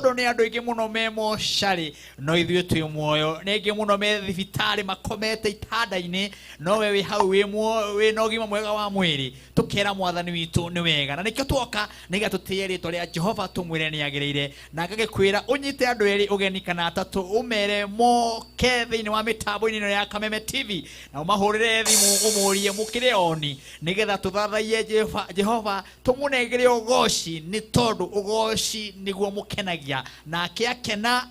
ne ando ige muno memo shari no ithuĩ twĩ muoyo ne ige muno me thibitari makomete itanda-inĩ no we hau we no gima mwega wa mwĩrĩ tukera mwathani witũ nĩ wega na nĩkĩo tuoka nĩgetha tũtĩye rĩtwa rĩa Jehova tũmwĩre nĩ agĩrĩire na ngagĩkwĩra ũnyite andũ erĩ ũgeni kana atatũ ũmere moke thĩinĩ wa mĩtambo-inĩ ĩno ya Kameme TV na ũmahũrĩre thimũ ũmũrie mũkĩrĩ oni nĩgetha tũthathaie Jehova tũmũnengere ũgoci nĩ tondũ ũgoci nĩguo mũkenagia nake akena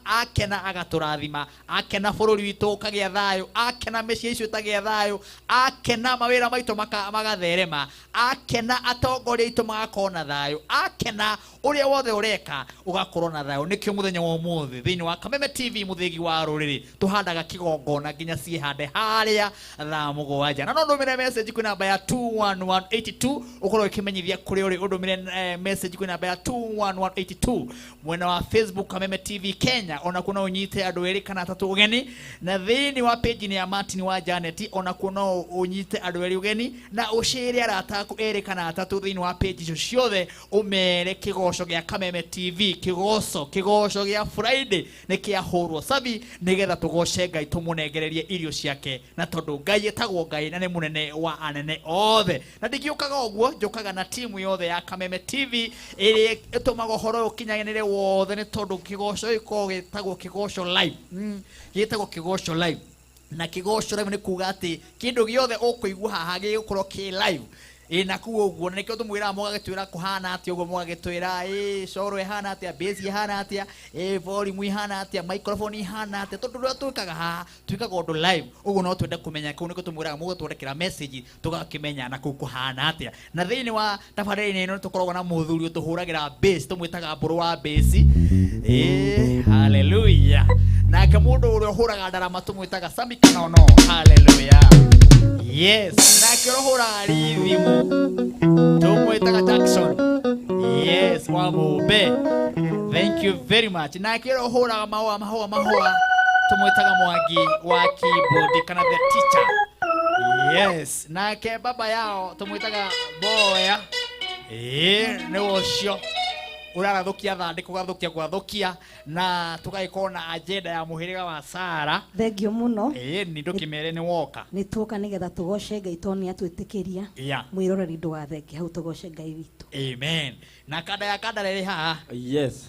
agatũrathima akena bũrũri witũ ũkagĩa thayũ akena mĩciĩ icio ĩtagĩa thayũ akena mawĩra maitũ magatherema akena atongoria aitũ magakorwo na thayũ akena ũrĩa wothe ũreka ũgakorwo na thayũ nĩkĩo mũthenya wa ũmũthĩ thĩinĩ wa Kameme TV mũthĩgi wa rũrĩrĩ tũhandaga kĩgongona nginya ciĩhande harĩa thaa mũgwanja na no ndũmĩre message kwĩ namba ya 21182 ũkorwo ũkĩmenyithia kũrĩa ũrĩ ũndũmĩre message kwĩ namba ya 21182 mwena wa Facebook Kameme TV Kenya ona kuna unyite andũ erĩ kana atatũ ũgeni na thĩinĩ wa page ni ya Martin wa Janet ona kuna unyite andũ erĩ ũgeni na ũshare arataku erĩ kana atatũ thĩinĩ wa page icio ciothe ũmere kĩgoco gĩa Kameme TV kĩgoco gĩa Friday nĩ kĩahũrwo sabi nĩgetha tũgoce Ngai tũmũnengererie irio ciake na tondũ Ngai etagwo Ngai na nĩ mũnene wa anene othe na ndingĩũkaga ũguo njũkaga na timu yothe ya Kameme TV ĩrĩa ĩtũmaga ũhoro ũkinyanĩre wothe nĩ tondũ kĩgoco gĩkoragwo gĩtagwo kĩgoco live gĩtagwo kĩgoco live na kĩgoco live nĩ kuga atĩ kĩndũ gĩothe ũkũigua haha gĩgũkorwo kĩ live na kuo ũguo na nĩkĩo tũmwĩraga mũgagĩtwĩra kũhana atĩa ũguo mũgagĩtwĩra coro ĩhana atĩa bass ĩhana atĩa volume ĩhana atĩa microphone ĩhana atĩa tondũ rĩrĩa twĩkaga haha twĩkaga ũndũ live ũguo no twende kũmenya kũu nĩkĩo tũmwĩraga mũgũtwandĩkĩra message tũgakĩmenya na kũu kũhana atĩa na thĩinĩ wa tabarĩra-inĩ ĩno tũkoragwo na mũthuri ũtũhũragĩra bass tũmwĩtaga mbũrũ wa bass hallelujah nake mũndũ ũrĩa ũhũraga ndarama tũmwĩtaga Sami Kanono hallelujah yes nake ũhũraga rhythm tũmwĩtaga Jackson yes wa Mũmbe thank you very much nake ũhũraga mahũa tũmwĩtaga Mwangi wa keyboard kana the teacher yes nake baba yao tũmwĩtaga Boya nĩ ũcio ũrarathukia thandĩkũ gũgathukia na tũgagĩkorwo na agenda ya mũhĩrĩga wa Sara thengio mũno nĩ ndũkĩmere nĩ woka nĩ tuoka nĩgetha tũgoce Ngai tondũ nĩ atwĩtĩkĩria mwĩroreri ndũgathenge hau tũgoce Ngai witũ amen na kanda ya kanda rĩrĩ haha yes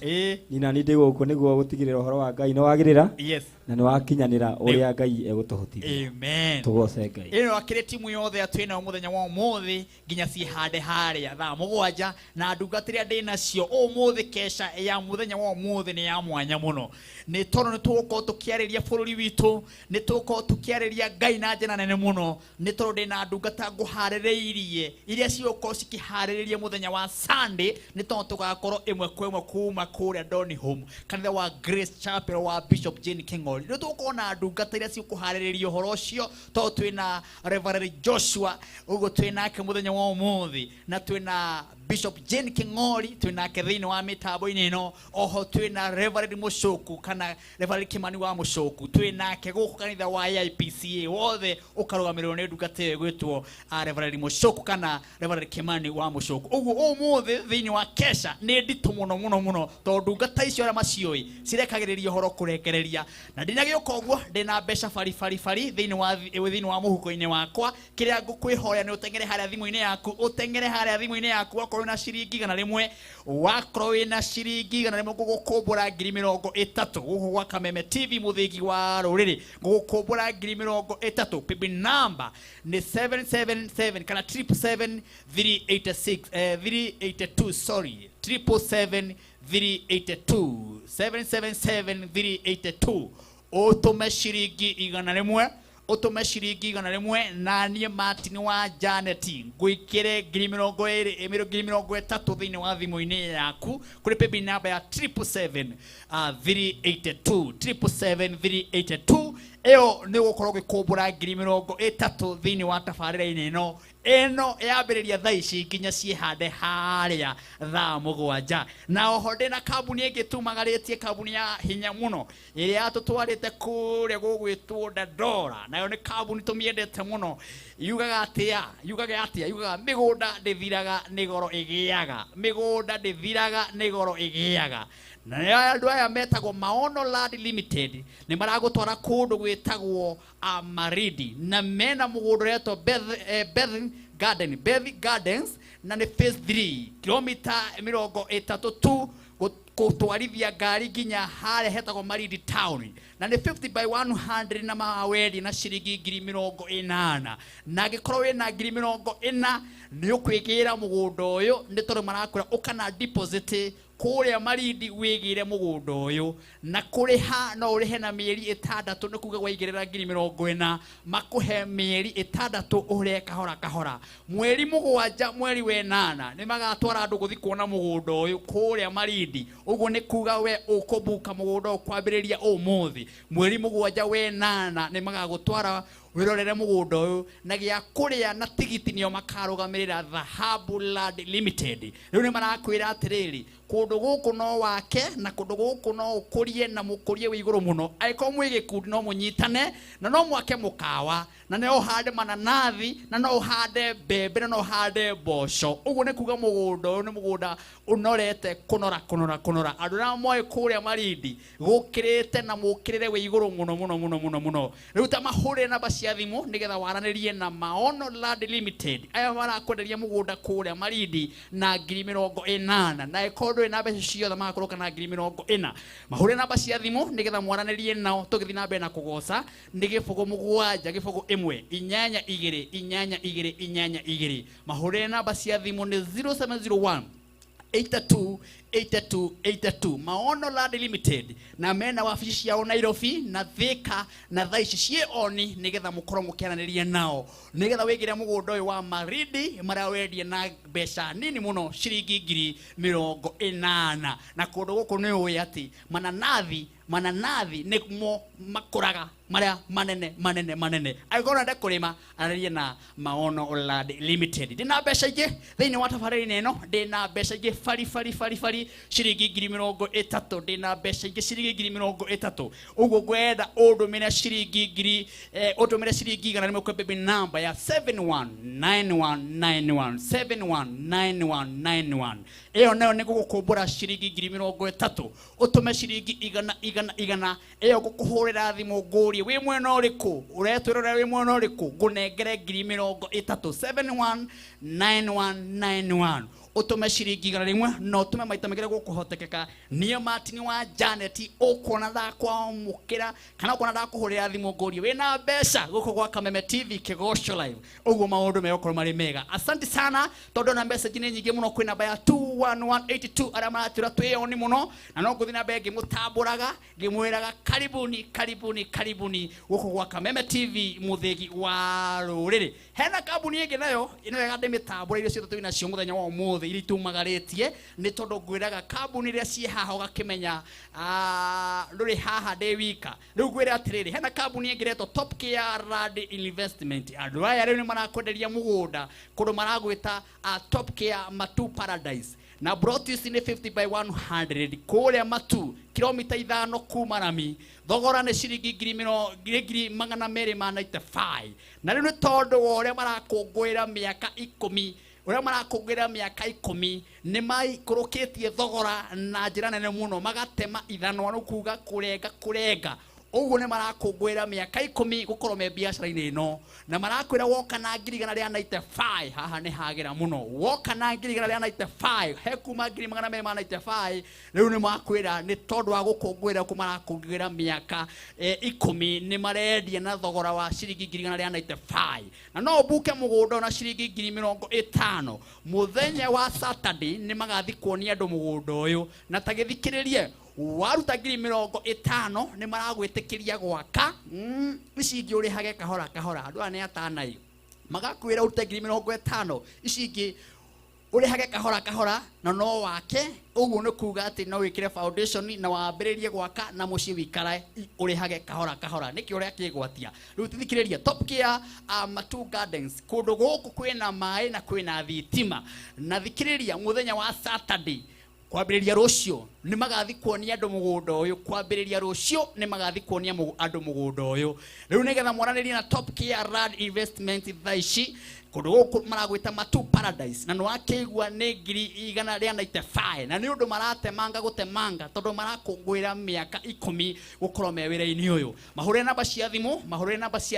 nina nĩ ndĩ gũkũ nĩguo gũtigĩrĩra ũhoro wa Ngai nĩ wagĩrĩra yes na nĩ wakinyanĩra ũrĩa Ngai egũtũhotithia amen tũgoce Ngai ĩno akĩrĩ timu yothe atwĩna mũthenya wa ũmũthĩ nginya ciĩhande harĩa thaa mũgwanja na ndungatĩrĩa ndĩ nacio ũmũthĩ kesha ya mũthenya wa ũmũthĩ nĩ ya mwanya mũno nĩ tondũ nĩ tũgũkorwo tũkĩarĩria bũrũri witũ nĩ tũgũkorwo tũkĩarĩria Ngai na njĩra nene mũno nĩ tondũ ndĩna ndungata ngũharĩrĩirie iria cigũkorwo cikĩharĩrĩria mũthenya wa Sunday nĩ tondũ tũgakorwo ĩmwe kwa ĩmwe kuma kũrĩa Donny Home kanitha wa Grace Chapel wa Bishop Jane King'ori nĩ tũgũkorwo na ndungata iria cikũharĩrĩria ũhoro ũcio tondũ twĩna Reverend Joshua ũguo twĩnake mũthenya wa ũmũthĩ na twĩna Bishop Jane King'ori twĩnake thĩinĩ wa mĩtambo-inĩ ĩno oho twĩna Reverend Mũcoku kana Reverend Kimani wa Mũcoku twĩnake gũkũ kanitha wa IPCA wothe ũkarũgamĩrĩrwo nĩ ndungata ĩyo ĩgwĩtwo Reverend Mũcoku kana Reverend Kimani wa Mũcoku ũguo ũmũthĩ thĩinĩ wa kesha nĩ nditũ mũno tondũ ndungata icio arĩa maciũĩ cirekagĩrĩria ũhoro kũrekereria na ndinagĩũka ũguo ndĩna mbeca bari thĩinĩ wa mũhuko-inĩ wakwa kĩrĩa ngũkwĩhoya nĩ ũteng'ere harĩa thimũ-inĩ yaku wakorwo na ciringi igana rĩmwe wakorwo wĩna ciringi igana rĩmwe ngũgũkũmbũra 30,000 gũkũ gwa Kameme TV mũthĩgi wa rũrĩrĩ ngũgũkũmbũra 30,000 pibi namba nĩ 777 kana 777 382 sorry 777 382 ũtũme ciringi igana rĩmwe na niĩ Martin wa Janet ngwĩkĩre 30,000 thĩinĩ wa thimũ-inĩ yaku kũrĩ paybill namba ya 777 382 ĩyo nĩ gũkorwo gĩkũmbũra 30,000 thĩinĩ wa tabarĩra-inĩ ĩno yambĩrĩria thaa ici nginya ciĩhande harĩa thaa mũgwanja na oho ndĩna kambuni ĩngĩ tumagarĩtie kambuni ya hinya mũno ĩrĩa yatũtwarĩte kũrĩa gũgwĩtwo Dandora nayo nĩ kambuni tũmĩendete mũno yugaga atĩa mĩgũnda ndĩthiraga nĩ goro ĩgĩaga na andu aya metagwo Maono Land Limited ni maragutwara kundu gwitagwo Maridi na mena mugundu reto Beth Gardens na ni phase 3 kilomita 30 tu kutwarithia ngari nginya hare hetagwo Maridi town na ni 50 by 100 na mawedi na ciringi 80,000 na gikorwo wina 80,000 ni ukwigira mugundu uyu ni tondu marakwira ukana deposit kuria Maridi wigire mugundu uyu na kuriha no urihe na mieri 6 ni kuga waigirira 80,000 makuhe mieri 6 ure kahora mweri 7 mweri we 8 ni magatwara andu guthi kuona mugundu uyu kuria Maridi uguo ni kuga we ukubuka mugundu kwambiriria umuthi mweri 7 we 8 ni magagutwara wirorere mugundu uyu na gia kuria na tigiti nio makarugamirira Dhahabu Land Limited riu ni marakwira atiriri kundu guku no wake na kundu guku no ukurie na mukurie wi iguru muno aiko mwige kundi no munyitane na no mwake mukawa na no hande mananathi na no hande bebe na no hande bosho uguo ni kuga mugundu ni mugunda unorete kunora andu na moe kuria Maridi gukirite na mukirire wi iguru muno riu ta mahure na bacia thimu nigetha waranirie na Maono Land Limited aya marakwenderia mugunda kuria Maridi na 80,000 na ikondo ina mbeca ciothe magakuruka na 80,000 mahure namba cia thimu nigetha mwaranirie nao tugithi na mbere na kugoca ni gibugu 7 gibugu 1 822 mahure namba cia thimu ni 0701 82 Maono Land Limited na mena wabici yao Nairobi na Thika na thaici cie oni nigetha mukorwo mukiananiria nao nigetha wigire mugundu uyu wa Maridi maria wendia na mbeca nini muno ciringi 80,000 na kundu guku ni uyi ati mananathi nimo makuraga maria manene aigona ndakurima anaririe na Maono Land Limited dina mbeca ingi thiini wa tabarĩra ino dina mbeca ingi fari ciringi 30,000 dina mbeca ingi ciringi 30,000 uguo gwenda udumire ciringi udumire ciringi igana rimwe kwa baby number ya 719191 iyo nayo ni gukumbura ciringi 30,000 utume ciringi igana iyo gukuhurira thimu ngurie wi mwena uriku uretwirora wi mwena uriku ngunengere 30,000 719191 utume ciringi igana rimwe no utume maita megere gukuhotekeka niyo Martin wa Janet ukona da kwa mukira kana ukona da kuhurira thimu ngurie wina mbeca guku gwa Kameme TV Kigosho Live uguo maundu megokoro mari mega asante sana tondu na message ni nyingi muno kwina baya 21182 ara maratira twiyoni muno na no nguthi na mbere ngimutamburaga ngimwiraga karibuni guku gwa Kameme TV muthigi wa ruriri hena kambuni ingi nayo ino wega ndimitambura irio ciothe twina cio muthenya wa umuthi iri tumagaritie ni tondu ngwiraga kambuni iria cie haha ugakimenya nduri haha ndi wika riu ngwira atiriri hena kambuni ingi reto Top Care Land Investment andu aya riu ni marakwenderia mugunda kundu maragwita Top Care Matu Paradise na Brotis ni 50 by 100 kuria Matu kilomita 5 kuma Rami thogora ni ciringi 295 na riu ni tondu wore marakungwira miaka 10 uria marakungwira miaka 10 ni maikurukitie thogora na njira nene muno magatema ithanwa nukuga kurenga uguo ni marakungwira miaka 10 gukorwo me biacara-ini ino na marakwira woka na 195 haha ni hagira muno woka na 195 he kuma 295 riu ni makwira ni tondu wa gukungwira ku marakungwira miaka 10 ni marendia na thogora wa ciringi 195 na no buke mugunda na ciringi 50,000 muthenya wa Saturday ni magathi kuonia andu mugunda uyu na tagithikiririe waruta 50,000 ni maragwitikiria gwaka icingi urihage kahora andu ane atanai magakwira urute 50,000 icingi urihage kahora na no wake uguo ni kuga ati no wikire foundation na wambiririe gwaka na muci wikara urihage kahora niki uria kigwatia riu tithikiriria Top Care Matu Gardens kundu guku kwina mai na kwina thitima na thikiriria muthenya wa Saturday kwambĩrĩria rũciũ nĩ magathi kuonia andũ mũgũnda ũyũ kwambĩrĩria rũciũ nĩ magathi kuonia andũ mũgũnda ũyũ rĩu nĩgetha mwaranĩrie na Top Gear Rad Investment thaici kũndũ gũkũ maragwĩta Matu Paradise na nĩ wakĩigua nĩ 195 na nĩ ũndũ maratemanga gũtemanga tondũ marakũngũĩra mĩaka 10 gũkorwo me wĩra-inĩ ũyũ mahũrĩre namba cia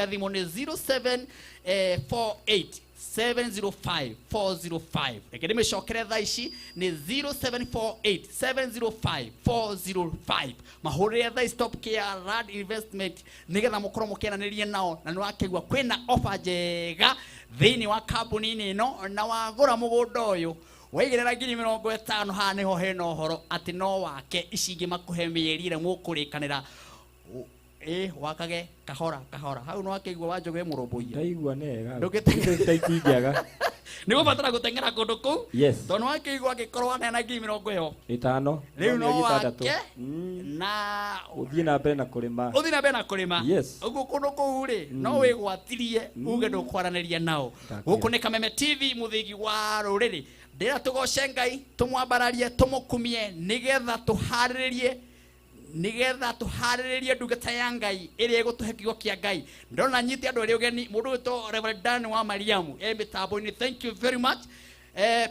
thimũ nĩ 0748 705 405 reke ndĩmĩcokere thaa ici nĩ 0748 705 405 mahũrĩre thaa ici Top Gear Rad Investment nĩgetha mũkorwo mũkĩaranĩria nao na nĩ wakĩigua kwĩna offer njega thĩinĩ wa kambuni-inĩ ĩno na wagũra mũgũnda ũyũ waigĩrĩra 50,000 haha nĩho hena ũhoro atĩ no wake ici ingĩ makũhe mĩeri ĩrĩa mũkũrĩkanĩra wakage kahora hau no akĩigua wanjoge mũrũmbũiya ndaigua nega ndũgĩtaikingĩaga nĩ gũbatara gũteng'era kũndũ kũu tondũ no akĩigua angĩkorwo anena 50,000 5 rĩu no wake na ũthiĩ na mbere na kũrĩma ũguo kũndũ kũu rĩ no wĩgwatirie uge ndũkwaranĩria nao gũkũ nĩ Kameme TV mũthĩgi wa rũrĩrĩ ndĩra tũgoce Ngai tũmwambararie tũmũkumie nĩgetha tũharĩrĩrie ndungata ya Ngai ĩrĩa ĩgũtũhe kiugo kĩa Ngai ndona nyite andũ arĩa ũgeni mũndũ wĩtwo Reverend Dan wa Mariamu mĩtambo-inĩ thank you very much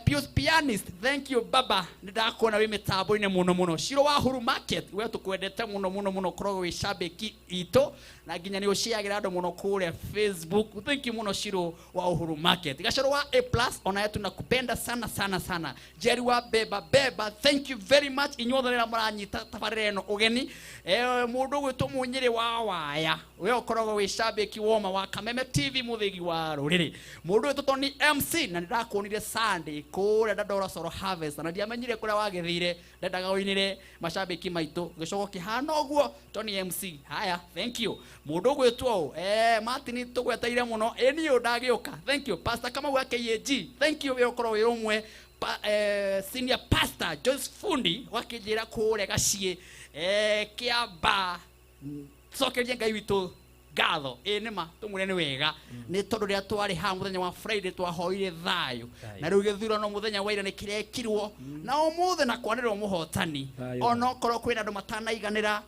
Pius Pianist thank you baba ndakuona wĩ mĩtambo-inĩ mũno Shiro wa Huru Market we tũkwendete mũno korwo wĩ shabiki itũ na nginya nĩ ũciagĩra andũ mũno kũrĩa Facebook thank you mũno Shiro wa Uhuru Market Gacoro wa A+ ona yetu nakupenda sana Jerry wa Beba thank you very much inyuothe rĩrĩa mũranyita tabarĩra ĩno ũgeni mũndũ gwĩtwo Mũnyĩrĩ wa Waya we ũkoragwo wĩ shabiki woma wa Kameme TV mũthĩgi wa rũrĩrĩ mũndũ wĩtwo Tony MC na nĩndakuonire Sunday kũrĩa Dandora Soro Harvest na ndiamenyire kũrĩa wagĩthire ndendaga ũinĩre mashabiki maitũ gĩcogo kĩhana ũguo Tony MC haya thank you mũndũ gwĩtwo Martin tũgweteire mũno niĩ ndagĩũka thank you Pastor Kamau wa KAG thank you we ũkorwo wĩ ũmwe senior pastor Joyce Fundi wakĩnjĩra kũrĩa Gaciĩ Kĩamba cokerie Ngai witũ ngatho nĩma tũmwĩre nĩ wega nĩ tondũ rĩrĩa twarĩ haha mũthenya wa Friday twahoire thayũ na rĩu gĩthurano mũthenya wa ira nĩ kĩrekirwo na ũmũthĩ na kwanĩrĩrwo mũhotani ona okorwo kwĩna andũ matanaiganĩra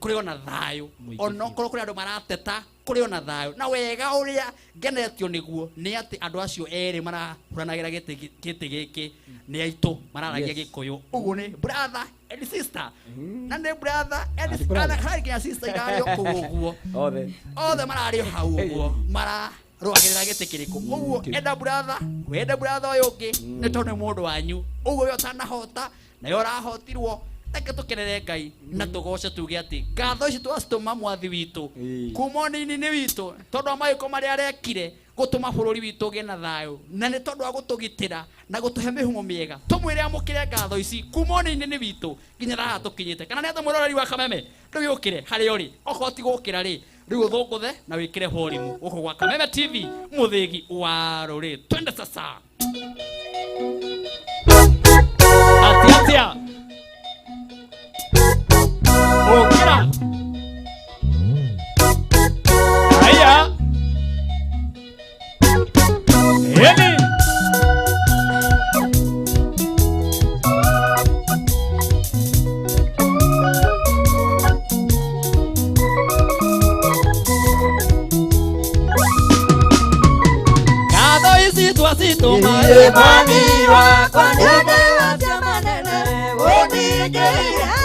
kũrĩ ona thayũ ona okorwo kũrĩ andũ marateta kũrĩ ona thayũ na wega ũrĩa ngenetio nĩguo nĩ atĩ andũ acio erĩ marahuranagĩra gĩtĩ gĩkĩ nĩ aitũ mararagia Gĩkũyũ ũguo nĩ brother and sister na nĩ brother and sister harĩ nginya sister irario kũu ũguo othe marario hau ũguo mararũagĩrĩra gĩtĩ kĩrĩkũ ũguo enda brother wenda brother ũyũ ũngĩ nĩ tondũ nĩ mũndũ wanyu ũguo we ũtanahota nawe ũrahotirwo reke tũkenere Ngai na tũgoce tuge atĩ ngatho ici twacitũma mwathi witũ kuma ũnini-inĩ witũ tondũ wa mawĩko marĩa arekire gũtũma bũrũri witũ ũgĩe na thayũ na nĩ tondũ wa gũtũgitĩra na gũtũhe mĩhumo mĩega tũmwĩre amũkĩre ngatho ici kuma ũnini-inĩ witũ nginya haha tũkinyĩte kana nĩ atĩ mwĩroreri wa Kameme rĩu ũkĩre harĩa ũrĩ okorwo ti gũkĩra rĩ rĩu ũthũngũthe na wĩkĩre volume gũkũ gwa Kameme TV mũthĩgi wa rũrĩrĩ twende sasa atia Okira Aya Eli Cada isito asito Imani wako ndege wa manene Onigera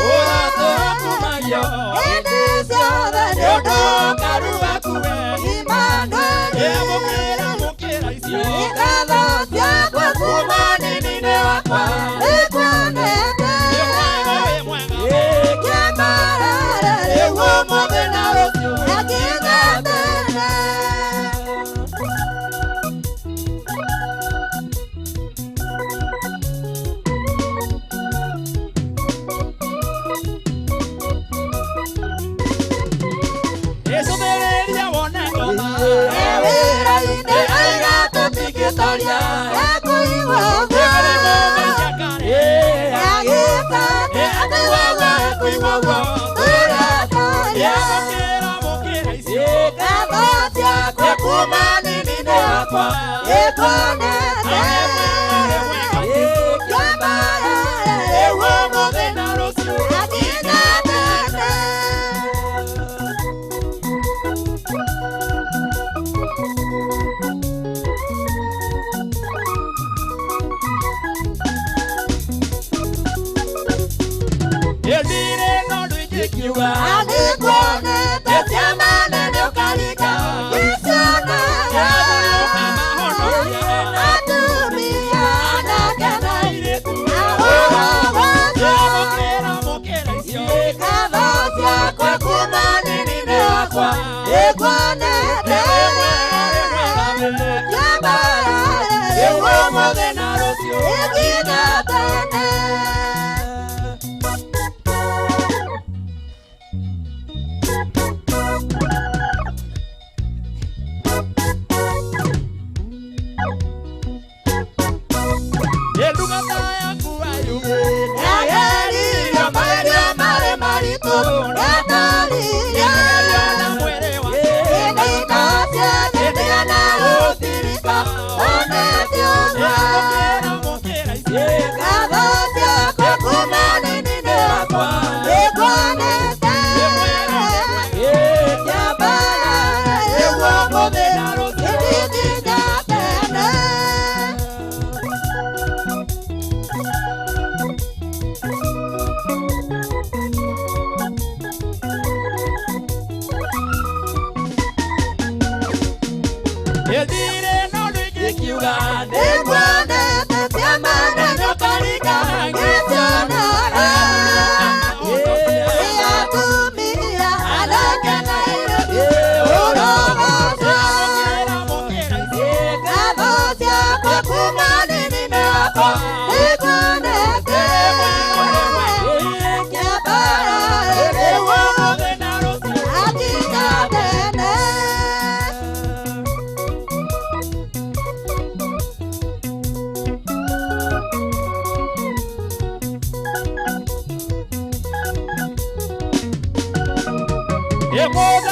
Ewa gikiuga nikuonete ciama nene ukarika giciona atumia anake na airitu Katho ciakwa kuma nini-inĩ wakwa ikuonete Kiambara rĩu ũmũthĩ na rũciũ nginya tene Yakobo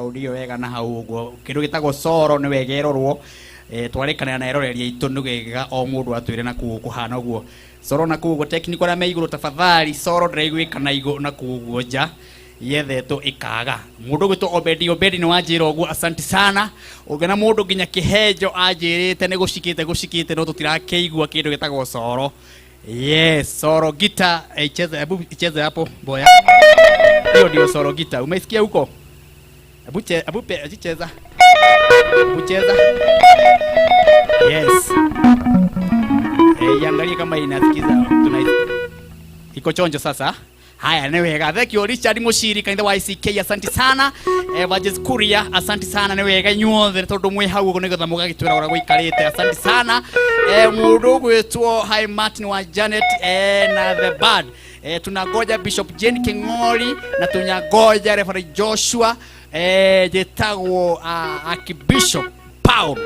audio wega na hau uguo kindu gitagwo coro ni wegerorwo twarekanira na eroreria itu nugega o mundu atwire na kuhana uguo coro na kuguo technical na meiguru tafadhali coro ndiraigwika na iguru na kuguo nja yethetwo ikaga mundu gwitwo obedi ni wanjira uguo asante sana ugena mundu nginya kihenjo anjirite ni gushikite no tutirakeigua kindu gitagwo coro. Yes, soro gita icheze hapo boya. Hiyo ndio soro gita. Umesikia huko? Hebu cheza. Hebu cheza. Yes. Angalia kama inasikiza iko chonjo sasa. Haya ni wega. Thank you Richard Mushiri kind wa ICK asante sana. Vajes Kuria asante sana ni wega nyuothe tondu mwe hau ugo nigetha mugagitwira ora guikarite asante sana. Mundu gwitwo High Martin wa Janet na the bad. Tunagoja Bishop Jane King'ori na tunyagoja Reverend Joshua Jetagwo Archbishop Paul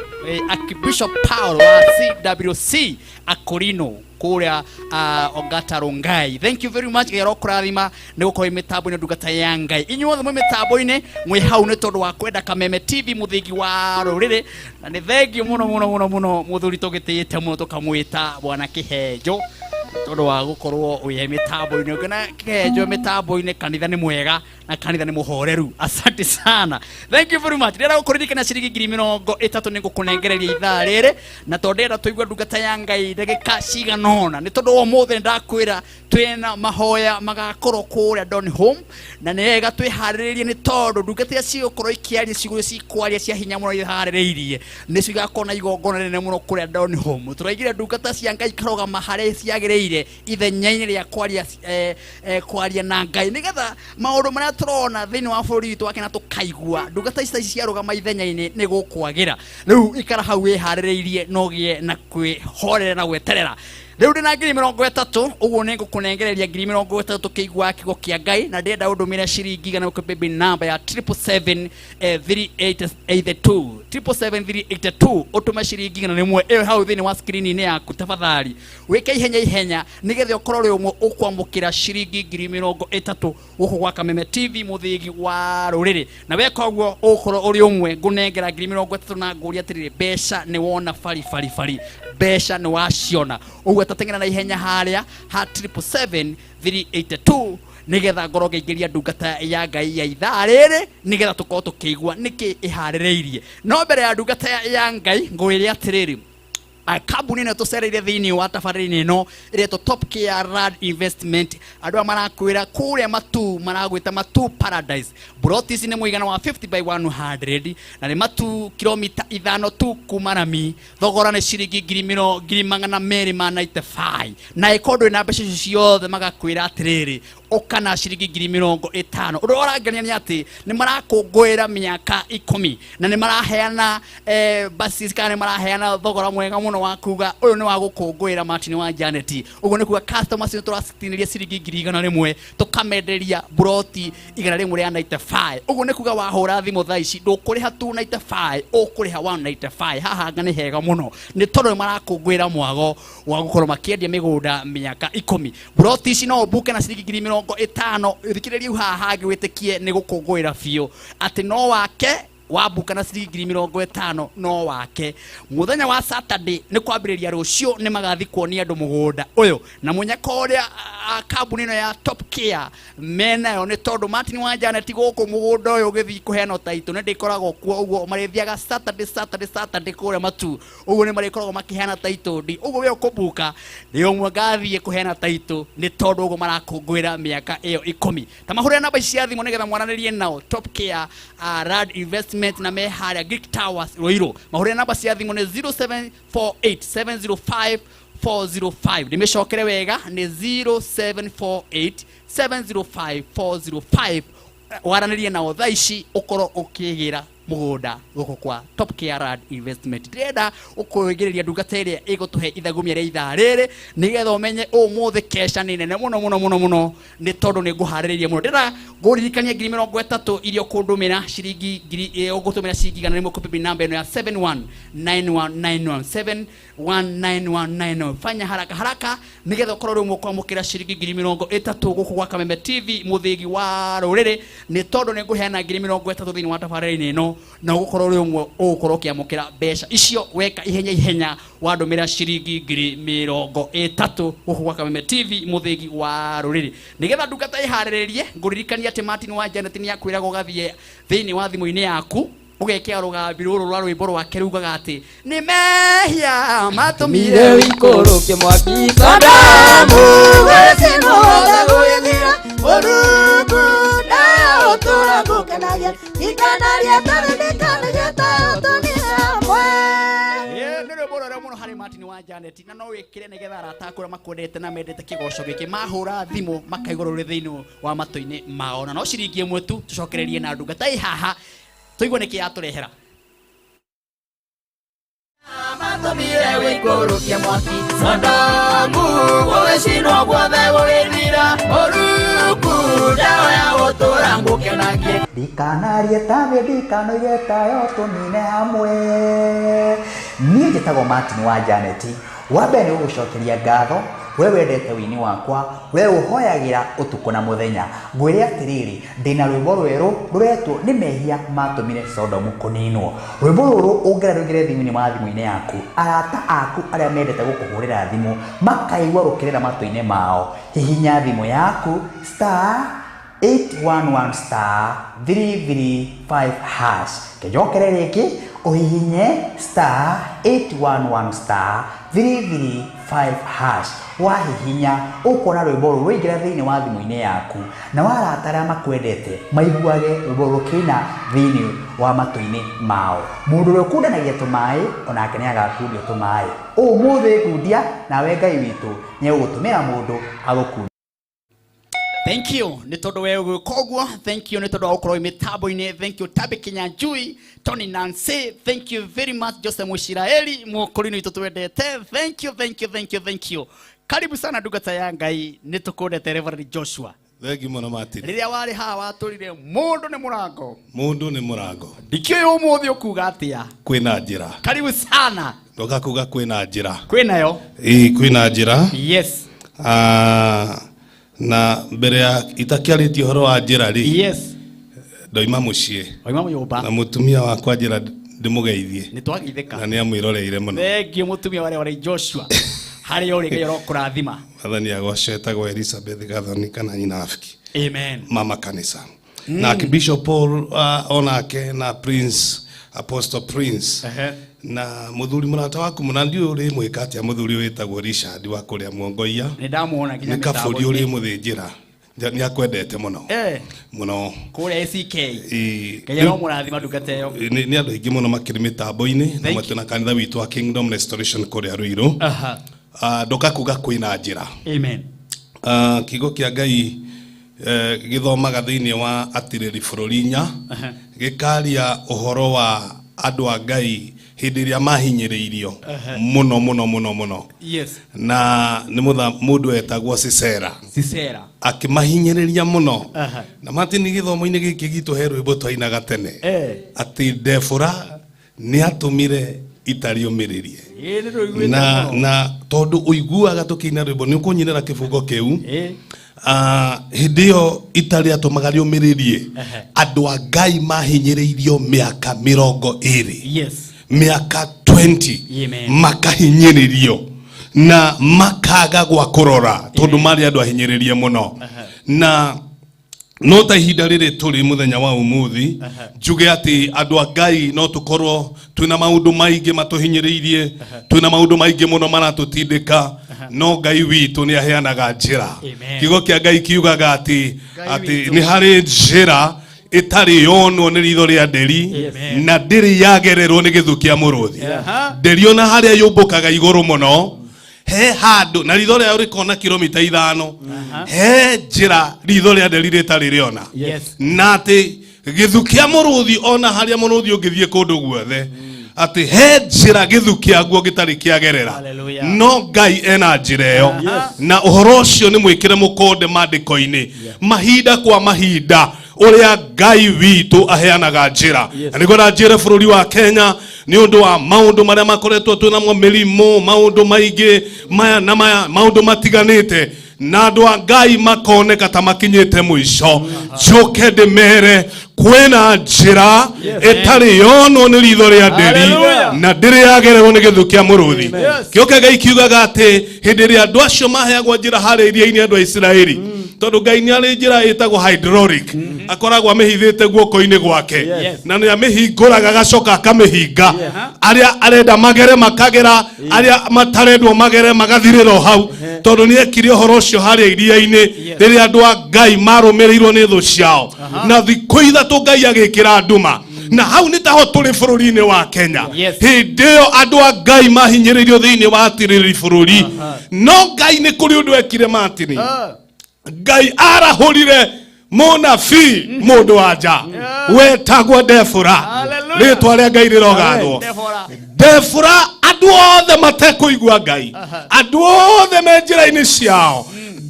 Archbishop Paul wa CWC Akorino kuria Ongata Rongai. Thank you very much gero kurathima ni gukora mitambo ine ndungata ya Ngai inyuothe mwe mitambo ine mwe hau ni tondu wa kwenda Kameme TV muthigi wa rurire na ni thengi muno muthuri tugitiyite muno tukamwita bwana Kihenjo tondu wa gukorwo uye mitambo ine ngena Kihenjo mitambo ine kanitha ni mwega na kanitha ni muhoreru. Asante sana, thank you very much. Ndira gukuririkana ciringi 30 ni ngukunengereria ithaa riri na tondera tuigwa ndungata ya Ngai ndagika ciganona ni tondu omothe ndakwira twina mahoya magakorwo kuria Don Home na nega twiharirie ni tondu ndungata cio korwo ikiaria ciguo cikwaria cia hinya muno ihaririirie ni cigakona igongona nene muno kuria Don Home. Turaigire ndungata cia Ngai karoga mahare ciagiriire ithenyaini ria kwaria kwaria na Ngai nigetha maundu maria turona thini wa bũrũri witũ wake na tukaigua ndungata ici ciarugama ithenyaini ni gukwagira riu ikara hau wihaririirie nogie na kwihorera na gweterera. Riu ndina 30 uguo ni ngukunengereria 30 kiigua kigo kia Ngai na ndenda undumire ciringi gana baby number ya 7773882 7773882 utume ciringi gana rimwe ewe hau thini wa screen ni yaku tafadhali wike ihenya nigethe ukorwo ri umwe ukwamukira ciringi 30 guku gwa Kameme TV muthigi wa ruriri na weka uguo ukorwo uri umwe ngunengera 30 na nguria atiriri besha ni wona fari besha ni waciona uguo tatengena na ihenya haria ha 7773882 nigetha ngoro ngeigeria ndungata ya Ngai ya ithaa riri nigetha tukorwo tukigua niki ihaririirie no mbere ya ndungata ya Ngai ngwire atiriri kambuni ne tucereire thini wa tabarĩra ĩno iretwo Top Care Rad Investment andũ amarakwĩra kũrĩa matu maragwĩta Matu Paradise broti ici nĩ mũigana wa 50/100 na nĩ matu kilomita 5 tu kuma Rami thogora nĩ ciringi 295 na ikondo ina mbeca ciothe magakwĩra atĩrĩrĩ ukana ciringi 50,000 ũndũ ũrangenia nĩ atĩ nĩ marakũngũĩra mĩaka 10 na nĩ maraheana basi kana nĩ maraheana thogora mwega muno wa kuga uyu ni wa gukungwira Martin wa Janet uguo ni kuga customers ni turacitiniria ciringi 100 tukamenderia broti 195 uguo ni kuga wahura thimu thaa ici ndukuriha 295 ukuriha 195 haha ngani hega muno ni tondu marakungwira mwago wa gukorwo makiendia migunda miaka 10 broti ici no buke na ciringi 50,000 thikireria haha hangi witikie ni gukungwira biu ati no wake wabuka na ciringi 50 no wake muthenya wa Saturday ni kwambiriria rucio ni magathi kuonia andu mugunda uyu na munyaka uria kambuni ino ya Top Care mena yo ni tondu Martin wa Janet guku mugunda uyu githi kuheana taito ni ndikoragwo kuo uguo marithiaga Saturday kuria Matu uguo ni marikoragwo makiheana taito ndi uguo we ukubuka ni umwe gathie kuheana taito ni tondu uguo marakungwira miaka iyo 10 tamahurira namba cia thimu nigetha mwananirie nao Top Care Rad Investment na meharia Greek Towers Roiro mahurira namba cia thimu ni 0748705405 nimecokere wega ni 0748705405 waranirie nao thaa ici ukorwo ukigira mugunda guku kwa Top Care Rad Investment ndenda ukwegereria ndungata iria igutuhe ithagumia ria ithaa riri nigetha umenye umuthe kesha ni nene muno ni tondu ni nguhaririria muno ndenda nguririkania 30 irio kundumira ciringi ugutumira ciringi gana rimwe kupipi namba ino ya 719191 719191 fanya haraka nigetha ukorwo rimwe kwamukira ciringi 30 guku gwa Kameme TV muthigi wa ruriri ni tondu ni nguheana 30 thini wa tabarĩra ino na gukorwo ri umwe ukorwo kiamukira mbeca icio weka ihenya wandumira ciringi 30 guku gwa Kameme TV muthigi wa ruriri nigetha ndungata ihariririe nguririkania ati Martin wa Janet ni akwiraga ugathie thini wa thimu-ini yaku ugekia rugambi ruru rwa rwimbo rwake rugaga ati ni mehia matumire wikuruke mwaki Sadamu wesinothe gwithira uruku na uturagukenagia ikanaria taririkanagia ta utunia mwe nire borora muno hari Martin wa Janet na no wikire nigetha aratakura makwendete na mendete kigoco giki mahura thimu makaigoro ri thiinu wa matu-ini mao na no ciringi imwe tu tucokererie na ndungata haha tuigwe niki aturehera matumire wikurukia mwaki Sadamu wesinothe gwithira uruku ndawa ya gũtũra ngũkenagie. Ndikanarie tawe ndikanoige tayo tũnine hamwe. Niĩ njĩtagwo Martin wa Janeti. Wambere nĩ gũgũcokeria ngatho we wendete wini wakwa we ũhoyagĩra ũtukũ na mũthenya. Ngwĩre atĩrĩrĩ ndĩna rwĩmbo rwerũ rũretwo nĩ mehia matũmire Sodomu kũninwo. Rwĩmbo rũrũ ũngĩrũgĩre thimũ-inĩ yaku, arata aku arĩa mendete gũkũhũrĩra thimũ makaigua rũkĩrĩra matũ-inĩ mao. Hihinya thimũ yaku *811*335#. Kĩnjokere rĩngĩ ũhihinye *811*335#. Wahihinya ũkona rwĩmbo rũrũ rũingĩra thĩinĩ wa thimũ-inĩ yaku, na warata arĩa makwendete maiguage rwĩmbo rũkĩina thĩinĩ wa matũ-inĩ mao. Mũndũ ũrĩa ũkundanagia tũmaĩ onake nĩ agakundio tũmaĩ. Ũmũthĩ ngundia nawe Ngai witũ nĩ ũgũtũmĩra mũndũ agũkundia. Thank you. Nĩ tondũ wewe ũgĩkogwo. Thank you. Nĩ tondũ wa gũkorwo mĩtambo-inĩ. Thank you Tabi Kinyanjui, Tony Nancy. Thank you very much Joseph Mushiraeli, mũkũrinũ witũ twendete. Thank you, thank you, thank you, thank you. Karibu sana ndungata ya Ngai. Nĩ tũkũndete Reverend Joshua. Thank you mũno Martin. Rĩrĩa warĩ haha watũrire mũndũ nĩ mũrango. Mũndũ nĩ mũrango. Ndikĩũĩ ũmũthĩ ũkuga atĩa. Kwĩna njĩra. Karibu sana. Ndoka kuga kwĩna njĩra. Kwĩnayo? Kwĩna njĩra. Yes. Na mbere ya itakiarĩtie ũhoro wa njĩra rĩ. Yes. Ndoima mũciĩ. Oima nyũmba. Na mũtumia wakwa njĩra ndĩmũgeithie. Nĩ twageithĩka. Na nĩ amwĩroreire mũno. Thengio mũtumia warĩ Joshua. Harĩ ũrĩ Ngai arokũrathima. Mwathani agocetagwo Elizabeth Gathoni kana nyina Afiki. Amen. Mama kanisa. Na Archbishop Paul onake na Prince Apostle Prince. Na muthuri murata waku munandi uri mwika atia muthuri witagwo Richard wa kuria Muongoia. Ni ndamuona kinya mitambo. Ni kaburi uri muthinjira. Ni akwendete muno. Muno. Kuria ACK. Ngai no murathima ndungata yo. Ni andu aingi muno makiri mitambo-ini na matena kanitha witu wa Kingdom Restoration kuria Ruiru. Ndoka kuga kwina njira. Amen. Kigo kia Ngai githomaga thiini wa atiriri bururinya gikaria uhoro wa andu a Ngai hindi iria mahinyiriirio muno muno muno muno. Yes. Na ni mundu etagwo Sisera akimahinyiriria muno. Na Martin githomo-ini giki gitu he rwimbo twainaga tene ati Defora ni atumire itariomiririe. Na tondu uiguaga tukiina rwimbo ni ukunyinira kifungo kiu. Hindi iyo itari atumaga riomiririe andu a Ngai mahinyiriirio miaka 20. Yes. Miaka 20 makahinyiririo na makaga gwa kurora tondu mari andu ahinyiririe muno. Na no ta ihinda riri turi muthenya wa umuthi njuge ati andu a Ngai no tukorwo twina maundu maingi matuhinyiriirie, twina maundu maingi muno maratutindika, no Ngai witu ni aheanaga njira. Kigo kia Ngai kiugaga ati ni hari njira itari yonwo ni ritho ria nderi na ndiri yagererwo ni githu kia muruthi. Nderi ona haria yumbukaga iguru muno he handu na ritho ria urikona kilomita 5 he njira ritho ria nderi ritari riona. Na ati githu kia muruthi ona haria muruthi ungithie kundu guothe ati he njira githu kia guo gitari kiagerera. No Ngai ena njira iyo. Na uhoro ucio ni mwikire mukonde mandiko-ini mahinda kwa mahinda uria Ngai witu aheanaga njira. Na nigora njira bururi wa Kenya ni undu wa maundu maria makoretwo twinamo mirimo maundu maingi maya na maya maundu matiganite na andu a Ngai makoneka ta makinyite mwisho. Njuke ndimere kwina njira itari yonwo ni ritho ria nderi na ndiri yagererwo ni githu kia muruthi. Kioke Ngai kiugaga ati hindi ria andu acio maheagwo njira haria iria-ini andu a Israeli tondu Ngai ni ari njira itagwo hydraulic akoragwo amihithite guoko-ini gwake na ni amihinguraga gacoka akamihinga aria arenda magere makagera aria matarendwo magere magathirira hau tondu ni ekire uhoro ucio haria iria-ini riria andu a Ngai marumirirwo ni thu ciao na thikũ ithatũ Ngai agikira nduma. Na hau ni taho turi bururi-ini wa Kenya. Hindi iyo andu a Ngai mahinyiririo thiini wa atiriri bururi. No Ngai ni kuri undu ekire Martin. Ngai arahurire munabii mundu anja wetagwo Defora. Ritwa ria Ngai rirogathwo. Defora andu othe matekuigua Ngai, andu othe me njira-ini ciao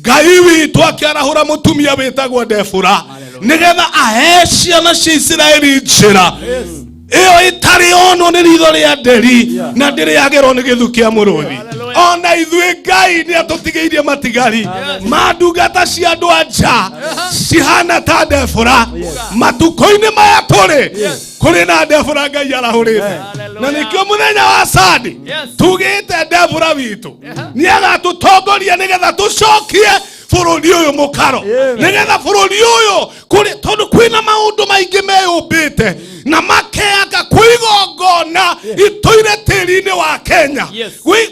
Ngai witũ akĩarahũra mũtumia wĩtagwo Debora nĩgetha ahe ciana cia Isiraeli njĩra ĩyo ĩtarĩ onwo nĩ ritho rĩa nderi na ndĩrĩagerwo nĩ gĩthu kĩa mũrũthi. Ona ithuĩ Ngai nĩ atũtigĩirie matigari ma ndungata cia andũ a nja cihana ta Debora. Matukũ-inĩ maya tũrĩ kũrĩ na Debora Ngai arahũrĩte, na nĩkĩo mũthenya wa Sunday tugĩte Debora witũ nĩ agatũtongoria nĩgetha tũcokie bũrũri ũyũ mũkaro, nĩgetha bũrũri ũyũ tondũ kwĩna maũndũ maingĩ meyũmbĩte na makeaga kwĩgongona itũire tĩri-inĩ wa Kenya,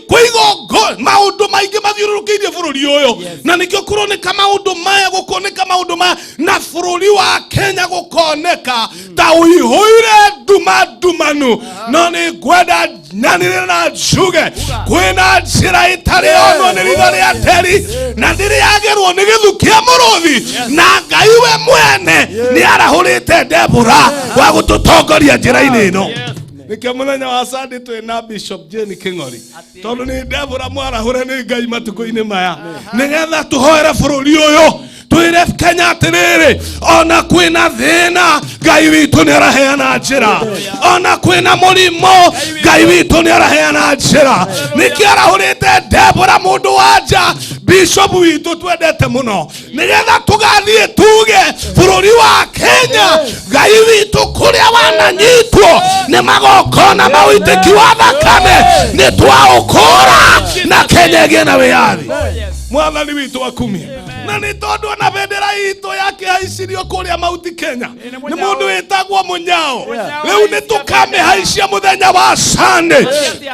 kwĩgongona maũndũ maingĩ mathiũrũrũkĩirie bũrũri ũyũ, na nĩkĩo kũroneka maũndũ maya gũkoneka maũndũ maya na bũrũri wa Kenya gũkoneka ta ũihũire nduma ndumanu. No nĩ ngwenda nyanĩrĩra na njuge kwĩna njĩra ĩtarĩ onwo nĩ ritho rĩa teri na ndĩrĩagerwo nĩ gĩthu kĩa mũrũthi, na Ngai we mwene nĩ arahũrĩte Debora wa gũtũtongoria njĩra-inĩ ĩno. Nĩkĩo mũthenya wa Sunday twĩna Bishop Jane Kĩng'ori, tondũ nĩ Debora mwarahũre nĩ Ngai matukũ-inĩ maya nĩgetha tũhoere bũrũri ũyũ, twĩre Kenya atĩrĩrĩ, ona kwĩna thĩna Ngai witũ nĩ araheana njĩra, ona kwĩna mũrimũ Ngai witũ nĩ araheana njĩra. Nĩkĩo arahũrĩte Debora mũndũ wa nja Bishop witũ twendete mũno, nĩgetha tũgathiĩ tuge bũrũri wa Kenya Ngai witũ kũrĩa wananyitwo nĩ magongona ma ũitĩki wa thakame nĩ twaũkũra na Kenya ĩgĩe na wĩyathi. Mwathani witũ akumie, na nĩ tondũ ona bendera itũ yakĩhaicirio kũrĩa Mount Kenya nĩ mũndũ wĩtagwo Mũnyao. Rĩu nĩ tũkamĩhaicia mũthenya wa Sunday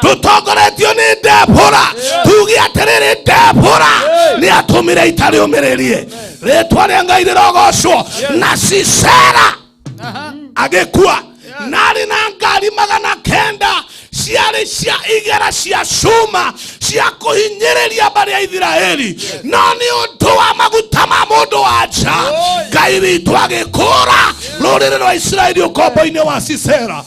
tũtongoretio nĩ Debora, tuge atĩrĩrĩ Debora nĩ atũmire itarĩ ũmĩrĩrie, rĩtwa rĩa Ngai rĩrogocwo. Na Sisera agĩkua narĩ na ngari 900 ciarĩ cia igera cia cuma cia kũhinyĩrĩria mbari ya Isiraeli, no nĩ ũndũ wa maguta ma mũndũ wa nja Ngai witũ agĩkũra rũrĩrĩ rwa Isiraeli ũkombo-inĩ wa Sisera.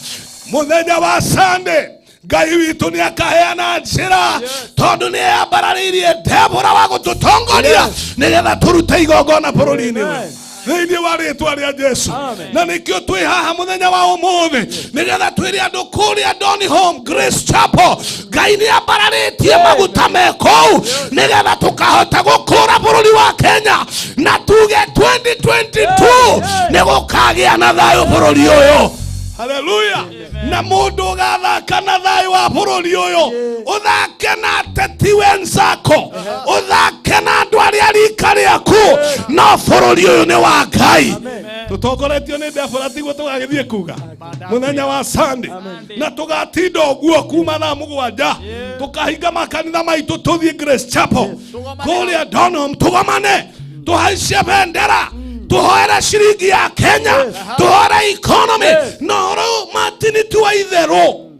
Mũthenya wa Sunday Ngai witũ nĩ akaheana njĩra, tondũ nĩ eyambarĩirie Debora wa gũtũtongoria nĩgetha tũrute igongona bũrũri-inĩ we thĩinĩ wa rĩtwa rĩa Jesu. Na nĩkĩo twĩ haha mũthenya wa ũmũthĩ nĩgetha twĩre andũ kũrĩa Donholm Grace Chapel Ngai nĩ ambarĩtie maguta mekũu nĩgetha tũkahota gũkũra bũrũri wa Kenya, na tuge 2022 nĩ gũkagĩa na thayũ bũrũri ũyũ. Hallelujah. Na mũndũ ũgathaka na thayũ wa bũrũri ũyũ, ũthake na ateti wenzako, ũthake na andũ arĩa rika rĩaku, no bũrũri ũyũ nĩ wa Ngai. Tũtongoretio nĩ Debora tiguo tũgagĩthiĩ kuga mũthenya wa Sunday, na tũgatinda ũguo kuma thaa 7 tũkahinga makanitha maitũ tũthiĩ Grace Chapel kũrĩa Donholm, tũgomane tũhaicie bendera, tuhoera ciringi ya Kenya, tuhoera economy, no matini tuwa itherũ.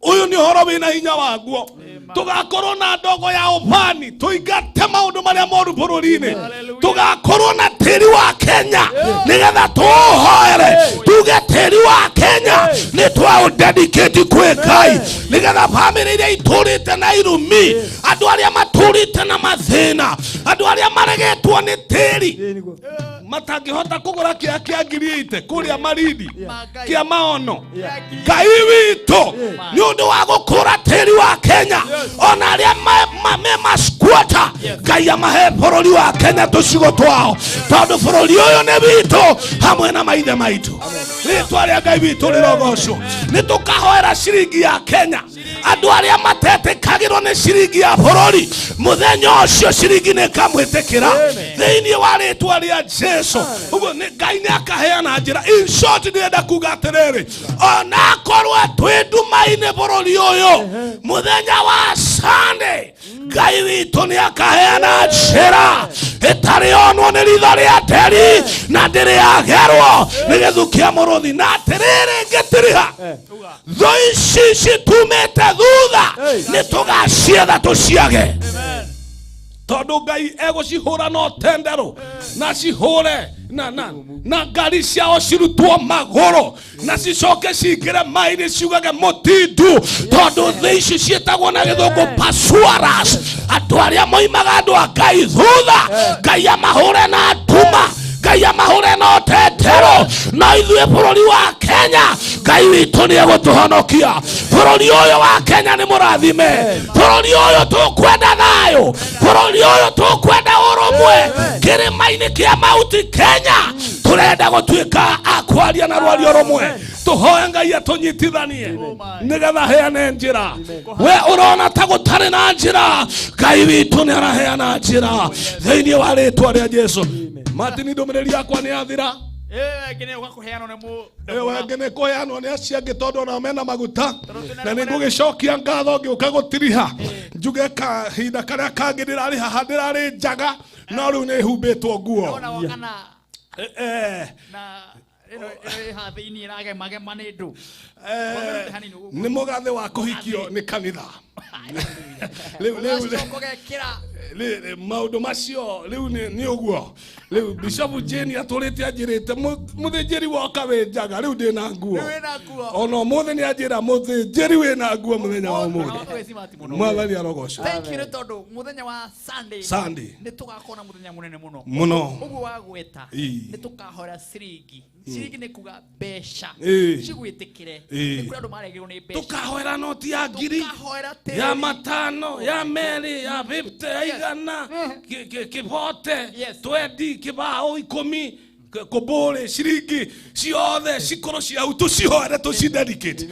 Uyu ni horo wina hinya waguo, tugakorwo na ndogo ya ubani, tuigate maundu maria moru bũrũri-inĩ, tugakorwo na tĩri wa Kenya nĩgetha tuhoere tuge tĩri wa Kenya nĩ twa dedicate kwĩ Ngai, nĩgetha family iria itũrĩte na irumi, andũ arĩa matũrĩte na mathĩna, andũ arĩa maregetwo nĩ tĩri matangĩhota kũgũra kĩa 8,000 kũrĩa Marindi kĩa maono, Ngai witũ nĩ ũndũ wa gũkũra tĩri wa Kenya, ona arĩa masquatter Ngai amahe bũrũri wa Kenya tũcigo twao, tondũ bũrũri ũyũ nĩ witũ hamwe na maithe maitũ. Rĩtwa rĩa Ngai witũ rĩrogocwo. Nĩ tũkahoera ciringi ya Kenya, andũ arĩa matetĩkagĩrwo nĩ ciringi ya bũrũri, mũthenya ũcio ciringi nĩ kamwĩtĩkĩra thĩinĩ wa rĩtwa rĩa Jesu. Ũguo Ngai nĩ akaheana njĩra. In short, ndĩrenda kuga atĩrĩrĩ, ona korwo twĩ nduma-inĩ bũrũri ũyũ, mũthenya wa Sunday Ngai witũ nĩ akaheana njĩra ĩtarĩ onwo nĩ ritho rĩa nderi na ndĩrĩagerwo nĩ gĩthu kĩa mũrũthi. Na atĩrĩrĩ ngĩtiriha, thũ ici citumĩte thutha nĩ tũgacietha tũciage, tondu Ngai egũcihũra no tendero na cihũre na ngari ciao cirutwo magũrũ na cicoke cingĩre maĩ-inĩ ciugage mũtindu, tondu thĩ ici ciĩtagwo na gĩthũngũ pasuaras, andũ arĩa moimaga andũ a Ngai thutha. Ngai amahũre na nduma, Ngai amahũre no tendero, na ithuĩ bũrũri wa Kenya Ngai witũ nĩ egũtũhonokia. Bũrũri ũyũ wa Kenya nĩ mũrathime, bũrũri ũyũ tũkwenda thayũ, bũrũri ũyũ tũkwenda ũrũmwe. Kĩrĩma-inĩ kĩa Mount Kenya tũrenda gũtuĩka akwaria na rwario rũmwe. Tũhoe Ngai atũnyitithanie nĩgetha heane njĩra. We ũrona ta gũtarĩ na njĩra, Ngai witũ nĩ araheana njĩra thĩinĩ wa rĩĩtwa rĩa Jesũ. Martin, ndũmĩrĩri yakwa nĩ yathira. Ngene ugakuheanwo nĩ wengene kuheanwo nĩ acio angĩ tondũ nao mena maguta, na nĩ ngũgĩcokia ngatho ngĩũka gũtiriha njuge kahinda karĩa kangĩ ndĩrarĩ haha ndĩrarĩ njaga, no rĩu nĩ humbĩtwo nguo. Nĩ mũgathĩ wa kũhikio nĩ kanitha. Maũndũ macio rĩu nĩ ũguo. Rĩu Bishop Jane atũrĩte anjĩrĩte mũthĩnjĩri woka wĩ njaga, rĩu ndĩna nguo. Ona ũmũthĩ nĩ anjĩra mũthĩnjĩri wĩna nguo mũthenya wa ũmũthĩ. Mwathani arogocwo. Thank you tondũ mũthenya wa Sunday nĩ tũgakorwo na mũthenya mũnene mũno. Ũguo wa gweta nĩ tũkahora ciringi. Ciringi nĩ kuga mbeca cigwĩtĩkĩre. Nĩ kũrĩ andũ maregĩrwo nĩ mbeca. Tũkahoera noti ya ngiri, ya matano, ya merĩ, ya 50, ya igana, kĩbote, 20, kĩbao, 10, kũbũrĩ, ciringi ciothe cikorwo ciau tũcihoere tũcidedicate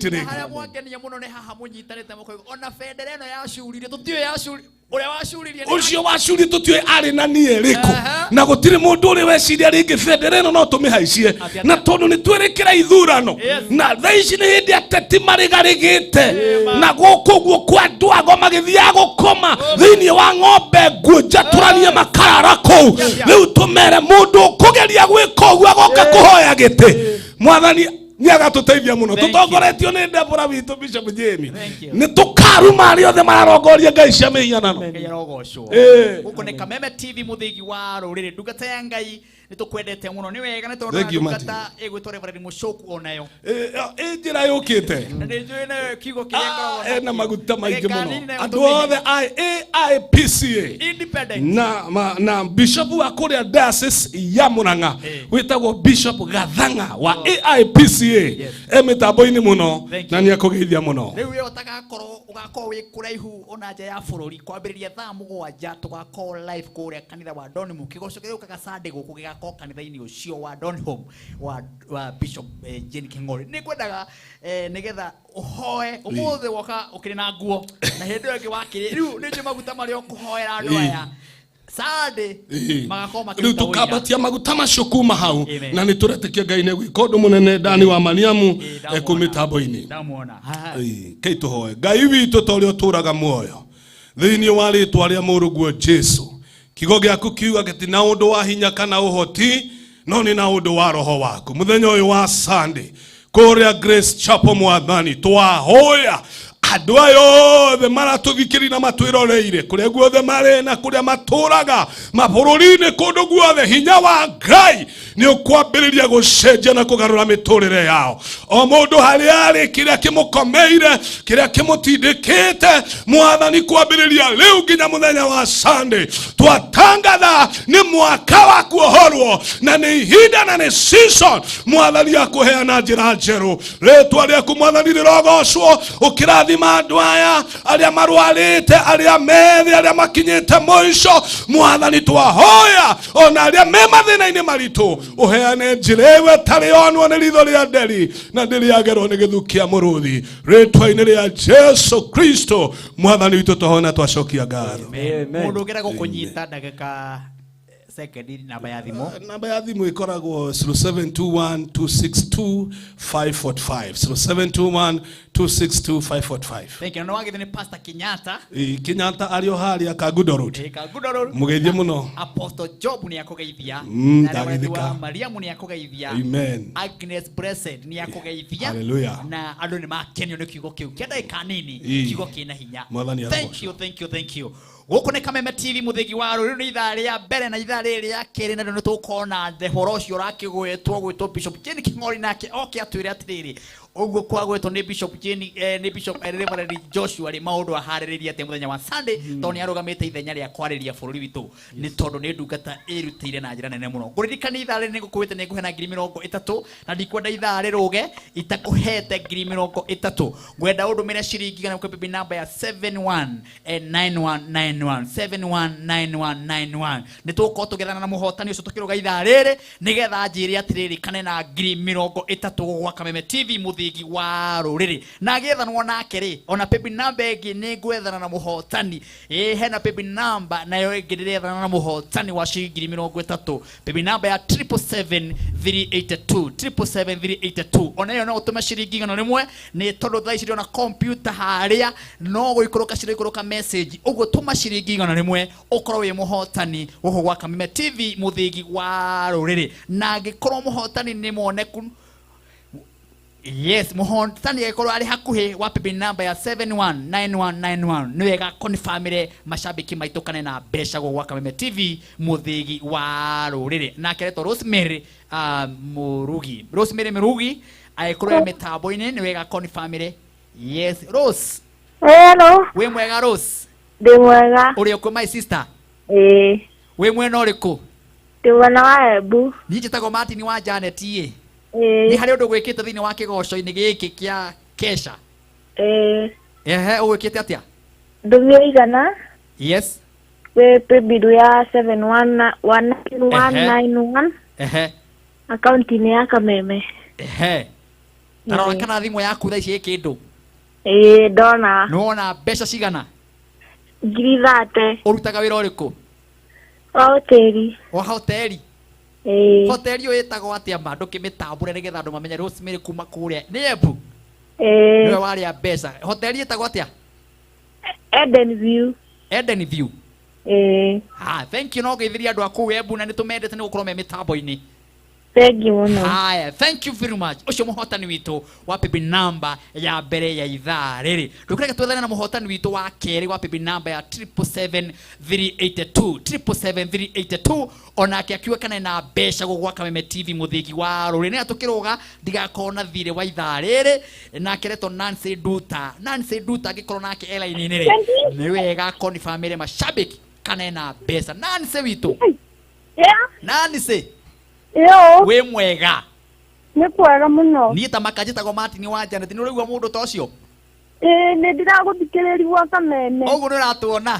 rĩngĩ. Harĩa mwangenia mũno nĩ haha mũnyitanĩte mũkoiga ona bendera ĩno yacuririe tũtiũĩ yacuririe. Ũrĩa wacuririe ũcio wacuririe tũtiũĩ arĩ na niĩ rĩkũ, na gũtirĩ mũndũ ũrĩ weciria rĩngĩ bendera ĩno no tũmĩhaicie, na tondũ nĩ twĩrĩkĩra ithurano na thaa ici nĩ hĩndĩ ateti marĩgarĩgĩte na gũkũ guo kwa ndwago magĩthiaga gũkoma thĩinĩ wa ng'ombe nguo njatũranie makarara kũu. Rĩu tũmere mũndũ kũgeria gwĩka ũguo agoka kũhoya gĩtĩ. Mwathani nĩ agatũteithia mũno. Tũtongoretio nĩ Deborah witũ Bishop Jane, nĩ tũkaruma arĩa othe mararongoria Ngai cia mĩhianano. Gũkũ nĩ Kameme TV mũthĩgi wa rũrĩrĩ, ndungata ya Ngai nĩ tũkwendete mũno. Nĩ wega nĩ tondũ ndungata ĩgwĩtwo Reverend Mũcoku onayo njĩra yũkĩte ena maguta maingĩ mũno. Andũ othe AIPCA na Bishop wa kũrĩa Diocese ya Mũrang'a wĩtagwo Bishop Gathanga wa AIPCA mĩtambo-inĩ mũno na nĩ akũgeithia mũno. Rĩu yo tagakorwo ugakorwo wĩ kũraihu ona nja ya bũrũri kwambĩrĩria thaa 7 tũgakorwo live kũrĩa kanitha wa Donholm. Kĩgoco kĩrĩa gĩũkaga Sunday gũkũ gĩgakorwo kanitha-inĩ ũcio wa Donholm wa Bishop Jane King'ori. Nĩ ngwendaga nĩgetha ũhoe ũmũthĩ woka ũkĩrĩ na nguo na hĩndĩ ĩyo ĩngĩ wakĩrĩ rĩu nĩ maguta marĩa ũkũhoera andũ aya Sunday magakorwo rĩu tũkambatia maguta macio kuma hau na nĩ tũretĩkia Ngai nĩ gwĩka ũndũ mũnene Dani wa Mariamu mĩtambo-inĩ. Kei tũhoe. Ngai witũ ta ũrĩa ũtũraga muoyo thĩinĩ wa rĩĩtwa rĩa mũrũguo Jesũ, kiugo gĩaku kiuga gĩtirĩ na ũndũ wa hinya kana ũhoti no nĩ na ũndũ wa roho waku. Mũthenya ũyũ wa Sunday kũrĩa Grace Chapel Mwathani twahoya andũ aya othe maratũthikĩrĩria na matwĩroreire kũrĩa guothe marĩ na kũrĩa matũraga mabũrũri-inĩ kũndũ guothe, hinya wa Ngai nĩ ũkwambĩrĩria gũcenjia na kũgarũra mĩtũrĩre yao. O mũndũ harĩa arĩ, kĩrĩa kĩmũkomeire, kĩrĩa kĩmũtindĩkĩte, Mwathani kwambĩrĩria rĩu nginya mũthenya wa Sunday twatangatha nĩ mwaka wa kuohorwo na nĩ ihinda na nĩ season Mwathani akũheana njĩra njerũ. Rĩĩtwa rĩaku Mwathani rĩrogocwo, ũkĩrathima andũ aya arĩa marwarĩte, arĩa methi, arĩa makinyĩte mũico. Mwathani twahoya ona arĩa me mathĩna-inĩ maritũ ũheane njĩra ĩyo ĩtarĩ onwo nĩ ritho rĩa nderi na ndĩrĩagerwo nĩ gĩthu kĩa mũrũthi. Rĩĩtwa-inĩ rĩa Jesu Kristo Mwathani witũ tũhoya twacokia ngatho. Mũndũ ũngĩra gũkũnyita ndagĩka sekendi namba ya thimũ. Namba ya thimũ ĩkoragwo 0721262545 0721262545. Thank you. No wagĩthe nĩ Pastor Kenyatta. Kenyatta arĩ o harĩa Kagudo Road. Kagudo Road. Mũgeithie mũno. Apostle Job nĩ akũgeithia. Ndagĩthika. Mariamu nĩ akũgeithia. Amen. Agnes Blessed nĩ akũgeithia. Hallelujah. Na andũ nĩ makenio nĩ kiugo kĩu. Kĩa ndagĩka nini kiugo kĩna hinya. Mwathani Thank you. Gũkũ nĩ Kameme TV mũthĩgi wa rũrĩrĩ nĩ ithaa rĩa mbere na ithaa rĩrĩ rĩa kerĩ na nĩ tũkona ũhoro ũcio ũrakĩgwĩtwo Bishop Jane King'ori nake oke atwĩre atĩrĩrĩ ũguo kwagwĩtwo nĩ Bishop Jane nĩ Bishop Reverend Joshua rĩ maũndũ aharĩrĩria atĩ mũthenya wa Sunday tondũ nĩ arũgamĩte ithenya rĩa kwarĩria bũrũri witũ nĩ tondũ nĩ ndungata ĩrutĩire na njĩra nene mũno. Ngũririkania ithaa rĩrĩ nĩ ngũkwĩte nĩ ngũhena 30,000 na ndikwenda ithaa rĩrũge itakũhete 30,000. Ngwenda ũndũmĩre ciringi igana kwĩ baby number ya 719191 719191 nĩ tũgũkorwo tũgethana na mũhotani ũcio tũkĩrũga ithaa rĩrĩ nĩgetha njĩre atĩrĩrĩ kane na 30,000 gwa Kameme TV mũthĩgi wa rũrĩrĩ na agĩethanwo nake rĩ ona baby number ĩngĩ nĩ ngwethana na mũhotani hena baby number nayo ĩngĩ ndĩrethana na mũhotani wa ciringi 30,000 baby number ya 777,382 ona ĩyo no ũtũme ciringi igana rĩmwe nĩ tondũ thaa ici ndĩona computer harĩa no gũikũrũka cirĩkũrũka message ũguo tũma ciringi igana rĩmwe ũkorwo wĩ mũhotani gũkũ gwa Kameme TV mũthĩgi wa rũrĩrĩ na angĩkorwo mũhotani nĩ moneku yes mũhotani agĩkorwo arĩ hakuhĩ wa baby number ya 719191 nĩ wega confirmire mashabiki maitũ kane na mbeca gũkũ gwa Kameme TV mũthĩgi wa rũrĩrĩ nake retwo Rosemary Murugi agĩkorwo mĩtambo-inĩ nĩ wega confirmire yes Rose hello wĩ mwega Rose ndĩ mwega ũrĩ kũ my sister wĩ mwena ũrĩkũ ndĩ mwena wa Embu niĩ njĩtagwo Martin wa Janet nĩ harĩ ũndũ gwĩkĩte thĩinĩ wa kĩgoco-inĩ gĩkĩ kĩa Kesha ũgwĩkĩte atĩa ndũmĩre igana yes kwĩ bill ya 719191 akaunti-inĩ ya Kameme tarora kana thimũ yaku thaa ici ĩ kĩndũ ndona nĩwona mbeca cigana 30,000 ũrutaga wĩra ũrĩkũ hoteli hoteli hoteli ĩyo ĩtagwo atĩa ma ndũkĩmĩtambũre nĩgetha andũ mamenye Rosemary kuma kũrĩa nĩ Embu nĩwe warĩa mbeca hoteli ĩtagwo atĩa Eden View thank you no geithiria andũ a kũu Embu na nĩtũmendete nĩ gũkorwo me mĩtambo-inĩ thank you muno haya thank you very much ũcio mũhotani witũ wa baby number ya mbere ya ithaa rĩrĩ ndũkĩreke twethane na mũhotani witũ wa kerĩ wa baby number ya 777,382 onake akiuga kana na mbeca gũkũ gwa Kameme TV mũthĩgi wa rũrĩrĩ nĩ atũkĩrũga ndigakorwo na thirĩ wa ithaa rĩrĩ nake retwo Nancy Duta angĩkorwo nake airline-inĩ rĩ nĩ wega confirmire mashabiki kana na mbeca Nancy witũ Nancy wĩ mwega nĩ kwega mũno niĩ ta makanjĩtagwo Martin wa Janet nĩ ũraigua mũndũ ta ũcio nĩ ndĩragũthikĩrĩria gwa Kameme ũguo nĩ ũratuona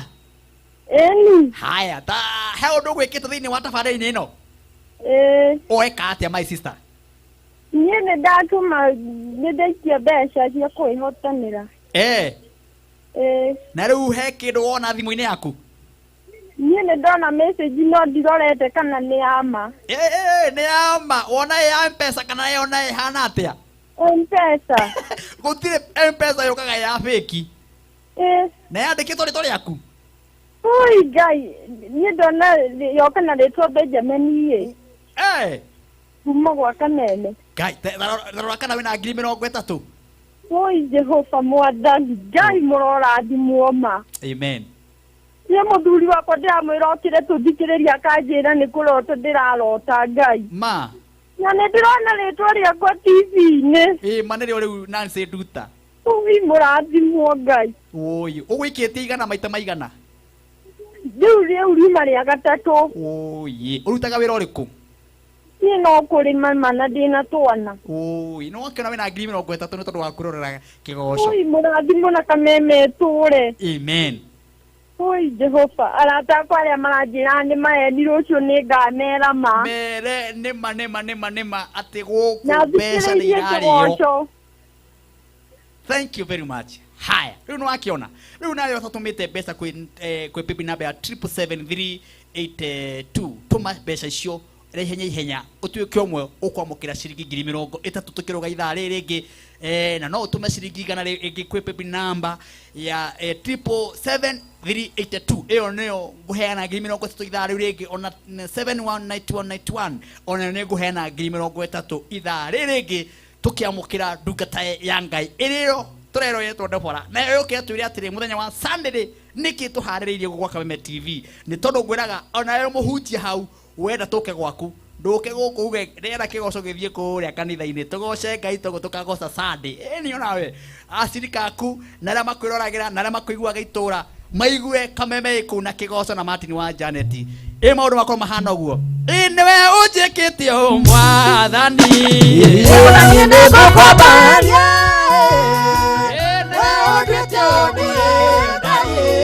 ĩni haya ta he ũndũ gwĩkĩte thĩinĩ wa tabarĩra-inĩ ĩno ũeka atĩa my sister niĩ nĩ ndatũma nĩ ndaikia mbeca cia kwĩhotanĩra na rĩu he kĩndũ wona thimũ-inĩ yaku niĩ nĩ ndona message no ndirorete kana nĩ yama nĩ yama wona ya M-Pesa kana yona ĩhana atĩa M-Pesa gũtirĩ M-Pesa yũkaga ya fake na yandĩkĩtwo rĩtwa rĩaku oi Ngai niĩ ndona yoka na rĩtwa Benjamin kuma gwa Kameme Ngai tarora kana wĩna 30,000 oi Jehova mwathani Ngai mũrorathimwo ma amen niĩ mũthuri wakwa ndĩramwĩra okĩre tũthikĩrĩria akanjĩra nĩ kũrota ndĩrarota Ngai ma na nĩ ndĩrona rĩtwa rĩakwa TV-inĩ ma nĩrĩo rĩu Nancy Duta oi mũrathimwo Ngai oi ũgwĩkĩte igana maita maigana rĩu rima rĩa gatatũ oi ũrutaga wĩra ũrĩkũ niĩ no kũrĩma mana ndĩna twana oi no wakĩona wĩna 30,000 nĩ tondũ wa kwĩrorera kĩgoco oi mũrathimwo na Kameme tũre amen oi Jehova arata akwa arĩa maranjĩra nĩ maeni rũciũ nĩ ngamera ma mere nĩma atĩ gũkũ mbeca nĩ irarĩo thank you very much haya rĩu nĩ wakĩona rĩu nawe ũtatũmĩte mbeca kwĩ baby number ya 777,382 tũma mbeca icio ihenya ũtuĩke ũmwe ũkwamũkĩra ciringi 30,000 tũkĩrũga ithaa rĩrĩ rĩngĩ na no ũtũme ciringi igana rĩngĩ kwĩ baby number ya 777,382 ĩyo nĩyo ngũheana 30,000 ithaa rĩu rĩngĩ ona 719191 ona nĩ ngũheana 30,000 ithaa rĩrĩ rĩngĩ tũkĩamũkĩra ndungata ya Ngai ĩrĩyo turero yetu ndobora na yo ke atwire atire muthenya wa Sunday niki tuhaririirie gwa Kameme TV ni tondu ngwiraga ona yo muhutia hau wenda tuke gwaku nduke guku uge rera kigoco githie kuria kanitha-ini tugoce Ngai tukagoca Sunday ni onawe acirikaku na ra makwiragira na ra makuiguaga itura maigue Kameme kuna kigoco na Martin wa Janet maundu makoro mahana uguo niwe unjikite mwathani Ula niende kwa baba